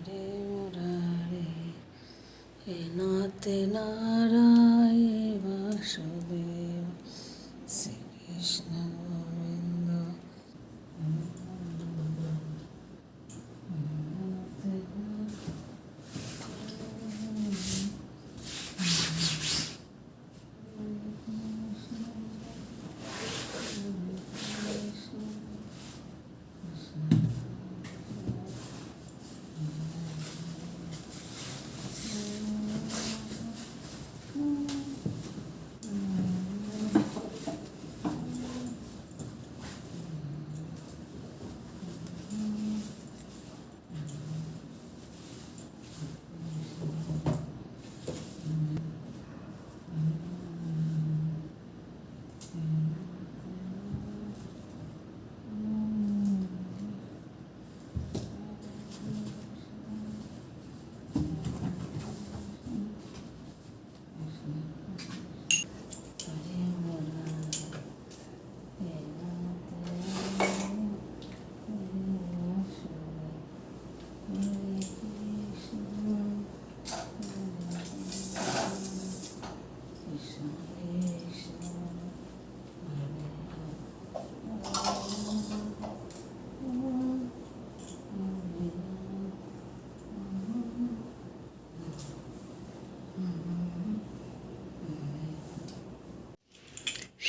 রে মুরারে হে নাতে নারায় বাসুদেব শ্রীকৃষ্ণ গোবিন্দ।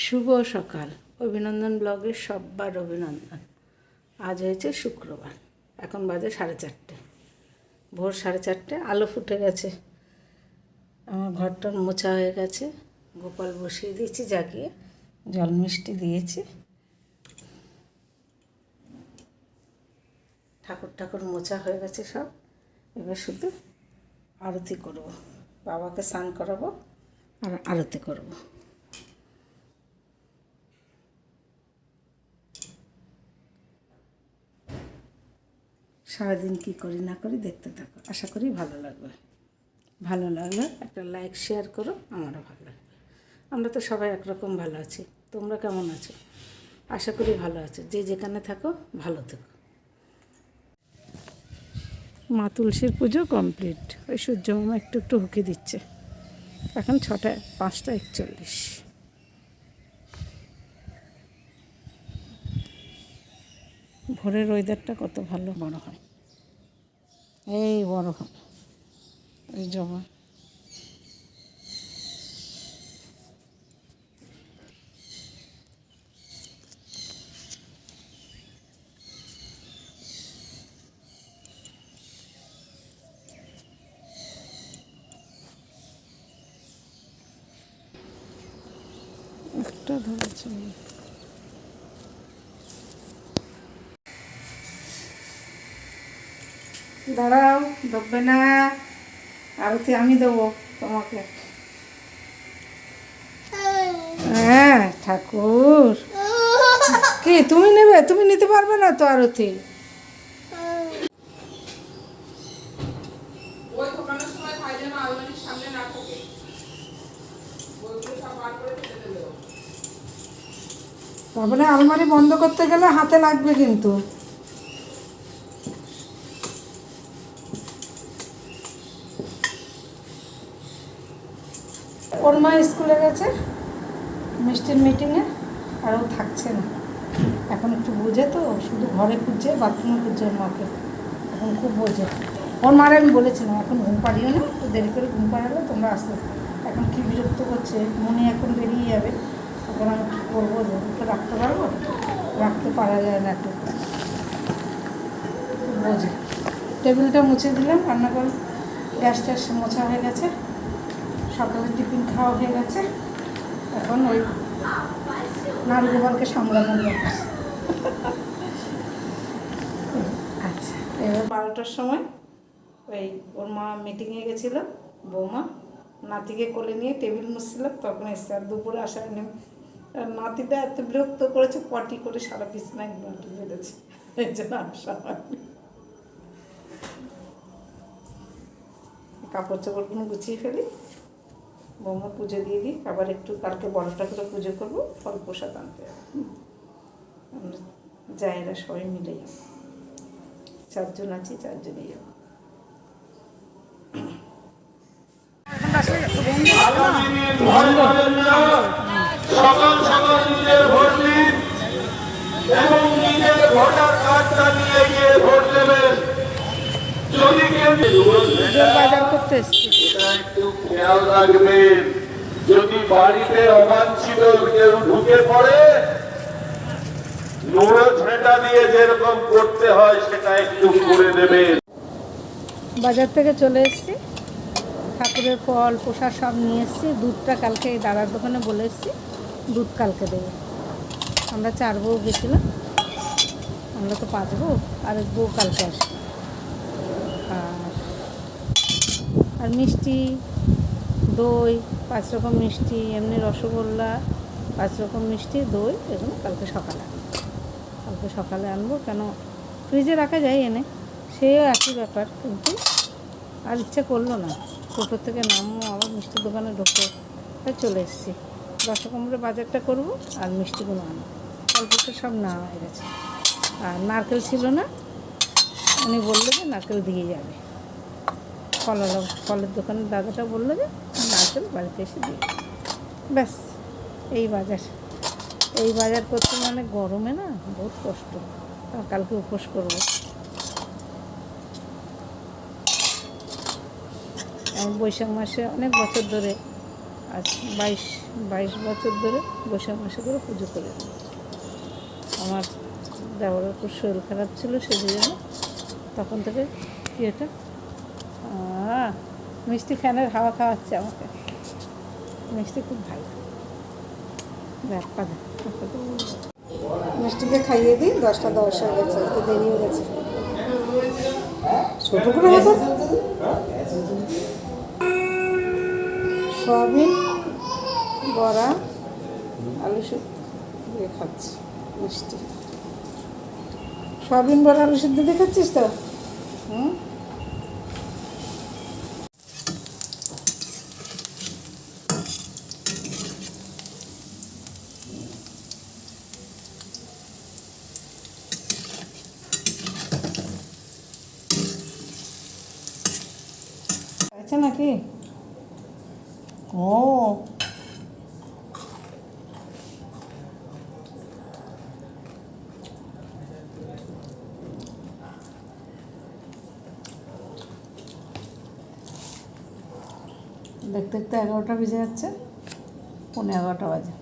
শুভ সকাল। অভিনন্দন ব্লগের সব্বার অভিনন্দন। আজ হয়েছে শুক্রবার, এখন বাজে 4:30, ভোর 4:30। আলো ফুটে গেছে, আমার ঘরটা মোছা হয়ে গেছে, গোপাল বসিয়ে দিয়েছি জাগিয়ে, জল মিষ্টি দিয়েছি, ঠাকুর মোছা হয়ে গেছে সব। এবার শুধু আরতি করব, বাবাকে স্নান করাবো আর আরতি করব। সারাদিন কী করি না করি দেখতে থাকো, আশা করি ভালো লাগবে। ভালো লাগলে একটা লাইক শেয়ার করো, আমারও ভালো লাগবে। আমরা তো সবাই একরকম ভালো আছি, তোমরা কেমন আছো? আশা করি ভালো আছো, যে যেখানে থাকো ভালো থেকো। মা তুলসীর পুজো কমপ্লিট। ওই সূর্য মামা একটু একটু হুকি দিচ্ছে। এখন 5:41। ভোরের ওয়েদারটা কত ভালো, বড় হয়, এই বড় হয় ওই জমা। একটা ধরেছে, দাঁড়াও, দেবে না আরতি, আমি দেবো তোমাকে। হ্যাঁ ঠাকুর, কি তুমি নেবে? তুমি নিতে পারবে না তো আরতি। তারপরে আলমারি বন্ধ করতে গেলে হাতে লাগবে কিন্তু। ওর মা স্কুলে গেছে মিষ্টির মিটিংয়ে, আর ও থাকছে না এখন। একটু বোঝে তো, শুধু ঘরে খুঁজছে, বাথরুমে খুঁজছে ওর মাকে, এখন খুব বোঝে। ওর মারে আমি বলেছিলাম এখন ঘুম পাড়িও না, তো দেরি করে ঘুম পাড়ালে তোমরা আসতে। এখন কী বিরক্ত করছে, মনে এখন বেরিয়ে যাবে, এখন আমি কী করবো? ওকে রাখতে পারবো? রাখতে পারা যায় না, একটু বোঝে। টেবিলটা মুছে দিলাম, রান্নাঘর গ্যাস ট্যাস মোছা হয়ে গেছে, সকালে টিফিন খাওয়া হয়ে গেছে। এখন ওই নারীগোপালকে সামলানোর ব্যাপার। আচ্ছা, এবার 12টার সময় ওই ওর মা মিটিংয়ে গেছিলো, বৌমা নাতিকে কোলে নিয়ে টেবিল মুছছিলাম, তখন এসছে। আর দুপুরে আসার নেই, নাতিটা এত বিরক্ত করেছে, পটি করে সারা বিছনায় ঘুমাতে বেড়েছে, এই জন্য আসা হয়নি। কাপড় চাপড়গুলো গুছিয়ে ফেলি, বৌমা পুজো দিয়ে দিই, আবার একটু কালকে বড়টা করে পুজো করবো, ফল প্রসাদ আনতে হবে। আমরা জায়েরা সবাই মিলে যাবো, 4 জন আছি, 4 জনেই যাবো। আগামী দিন ভয় পাবেন না। সকাল সকাল নিজের ভোট দিন এবং নিজের ভোটার কার্ডটা নিয়ে গিয়ে ভোট দেবেন। যদি কেউ বাজার করতে এসছি। এটা একটু খেয়াল রাখবেন, যদি বাড়িতে অবাঞ্ছিত কেউ ঢুকে পড়ে নোড়ো ঝেঁটা দিয়ে যেরকম করতে হয় সেটা একটু করে দেবেন। বাজার থেকে চলে এসেছি, ঠাকুরের ফল প্রসাদ সব নিয়ে এসেছি। দুধটা কালকে এই দাদার দোকানে বলে এসেছি দুধ কালকে দেবে। আমরা 4 বউ গেছিলাম, আমরা তো 5 বউ, আর এক বউ কালকে আসবে। আর মিষ্টি, দই, 5 রকম মিষ্টি, এমনি রসগোল্লা, 5 রকম মিষ্টি, দই, এগুলো কালকে সকালে আনবো। কেন ফ্রিজে রাখা যায় এনে, সেও একই ব্যাপার। কিন্তু আর ইচ্ছা করলো না, টোটো থেকে নামবো আবার মিষ্টির দোকানে ঢুকে, তাই চলে এসেছি। 10 কুমড়ো বাজারটা করবো আর মিষ্টিগুলো আনবো। ফলপুরটা সব না হয়ে গেছে। আর নারকেল ছিল না, উনি বললো যে নারকেল দিয়ে যাবে। ফলের দোকানের দাদাটা বললো যে নারকেল বাড়িতে এসে দিয়ে, ব্যাস। এই বাজার করতে মানে গরমে না বহুত কষ্ট। কালকে উপোস করবো। আমি বৈশাখ মাসে অনেক বছর ধরে, আজ 22 বছর ধরে বৈশাখ মাসে করে পুজো করে। আমার দেওয়ার খুব শরীর খারাপ ছিল, সেজন্য তখন থেকে কি এটা মিষ্টি ফ্যানের হাওয়া খাওয়াচ্ছে আমাকে। মিষ্টি খুব ভালো। মিষ্টিকে খাইয়ে দিই, 10টা 10 হয়ে গেছে, একটু দেরি হয়ে গেছে। ছোটো করে মতো সয়াবিন বড়া আলু সিদ্ধ দিয়ে খাচ্ছি মিষ্টি। সয়াবিন বড়া আলু সিদ্ধ দিয়ে খাচ্ছিস তো? আছে নাকি? ও দেখতে দেখতে 11টা বেজে যাচ্ছে, 11:15 বাজে।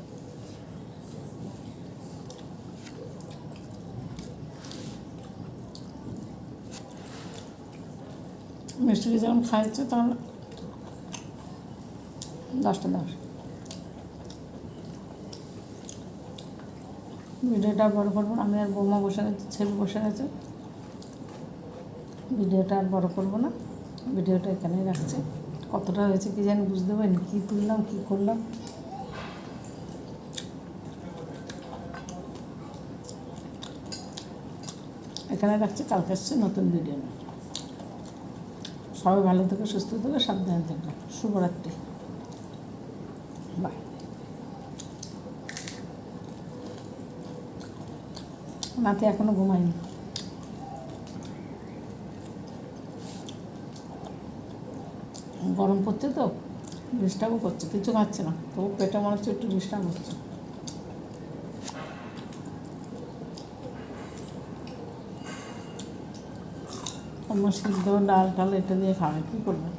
মিষ্টিকে যখন খাইছে তখন 10টা 10। ভিডিওটা বড় করবো, আমি আর বৌমা বসে গেছে, ছেলে বসে গেছে। ভিডিওটা আর বড় করবো না, ভিডিওটা এখানেই রাখছি। কতটা হয়েছে কি জানি বুঝতে পারিনি, কী তুললাম কী করলাম। এখানে রাখছি, কালকে আসছে নতুন ভিডিও নিয়ে। সবাই ভালো থেকো, সুস্থ থেকো, সাবধানে থেকো। শুভরাত্রি, বাই। নাতি এখনো ঘুমায়নি। গরম পড়ছে তো, ডিস্টার্বও করছে, কিছু খাচ্ছে না, তবু পেটে মনে হচ্ছে একটু ডিস্টার্ব হচ্ছে। আমার সিদ্ধ ডাল টাল এটা দিয়ে খাবে, কী করবে?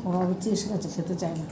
ওরা আবার এসে গেছে, খেতে চায় না।